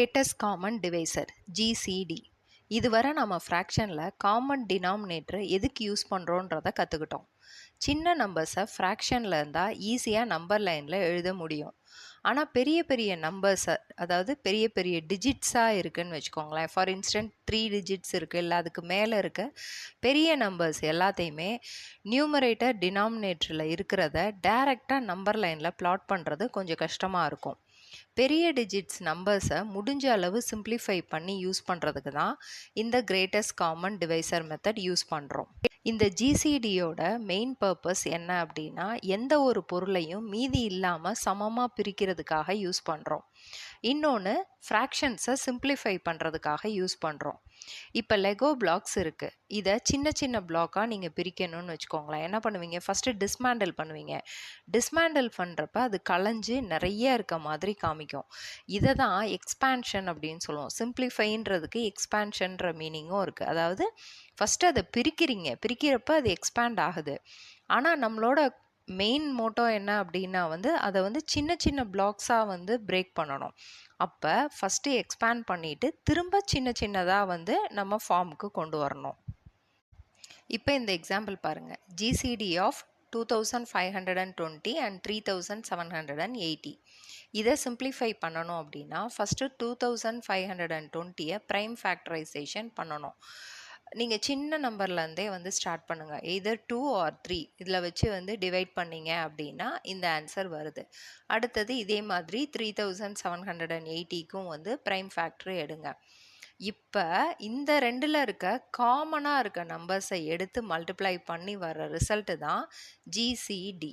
Greatest common divisor GCD. இதுவரை நம்ம ஃப்ராக்ஷனில் common டினாமினேட்டரை எதுக்கு யூஸ் பண்ணுறோன்றதை கற்றுக்கிட்டோம். சின்ன நம்பர்ஸை ஃப்ராக்ஷனில் இருந்தால் ஈஸியாக நம்பர் லைனில் எழுத முடியும். ஆனால் பெரிய பெரிய நம்பர்ஸை, அதாவது பெரிய பெரிய டிஜிட்ஸாக இருக்குதுன்னு வச்சுக்கோங்களேன். ஃபார் இன்ஸ்டன்ட் 3 டிஜிட்ஸ் இருக்குது, இல்லை அதுக்கு மேலே இருக்க பெரிய நம்பர்ஸ் எல்லாத்தையுமே நியூமரேட்டர் டினாமினேட்டரில் இருக்கிறத டைரெக்டாக நம்பர் லைனில் ப்ளாட் பண்ணுறது கொஞ்சம் கஷ்டமாக இருக்கும். பெரிய டிஜிட்ஸ் நம்பர்ஸை முடிஞ்ச அளவு சிம்பிளிஃபை பண்ணி யூஸ் பண்ணுறதுக்கு தான் இந்த greatest common divisor method use பண்ணுறோம். இந்த ஜிசிடியோட மெயின் பர்பஸ் என்ன அப்படின்னா, எந்த ஒரு பொருளையும் மீதி இல்லாமல் சமமாக பிரிக்கிறதுக்காக யூஸ் பண்ணுறோம். இன்னொன்று, ஃப்ராக்ஷன்ஸை சிம்பிளிஃபை பண்ணுறதுக்காக யூஸ் பண்ணுறோம். இப்போ லெகோ பிளாக்ஸ் இருக்குது. இதை சின்ன சின்ன பிளாக்காக நீங்கள் பிரிக்கணும்னு வச்சுக்கோங்களேன். என்ன பண்ணுவீங்க? ஃபஸ்ட்டு டிஸ்மேண்டில் பண்ணுவீங்க. டிஸ்மேண்டில் பண்ணுறப்ப அது களைஞ்சு நிறைய இருக்க மாதிரி காமிக்கும். இதை தான் எக்ஸ்பேன்ஷன் அப்படின்னு சொல்லுவோம். சிம்பிளிஃபைன்றதுக்கு எக்ஸ்பேன்ஷன்ற மீனிங்கும் இருக்குது. அதாவது ஃபஸ்ட்டு அதை பிரிக்கிறப்ப அது எக்ஸ்பேண்ட் ஆகுது. ஆனால் நம்மளோட மெயின் மோட்டோ என்ன அப்படின்னா அதை சின்ன சின்ன பிளாக்ஸாக பிரேக் பண்ணணும். அப்போ ஃபஸ்ட்டு எக்ஸ்பேண்ட் பண்ணிவிட்டு திரும்ப சின்ன சின்னதாக நம்ம ஃபார்முக்கு கொண்டு வரணும். இப்போ இந்த எக்ஸாம்பிள் பாருங்கள். GCD of 2520 and 3780. இதை சிம்பிளிஃபை பண்ணணும் அப்படின்னா ஃபஸ்ட்டு 2520 ப்ரைம் ஃபேக்டரைசேஷன் பண்ணணும். நீங்கள் சின்ன நம்பர்லேருந்தே ஸ்டார்ட் பண்ணுங்கள். எய்தர் 2 or 3 இதில் வச்சு டிவைட் பண்ணிங்க அப்படின்னா இந்த ஆன்சர் வருது. அடுத்தது இதே மாதிரி 3780க்கும் ப்ரைம் ஃபேக்டர் எடுங்க. இப்போ இந்த ரெண்டில் இருக்க காமனாக இருக்க நம்பர்ஸை எடுத்து மல்டிப்ளை பண்ணி வர ரிசல்ட்டு தான் ஜிசிடி.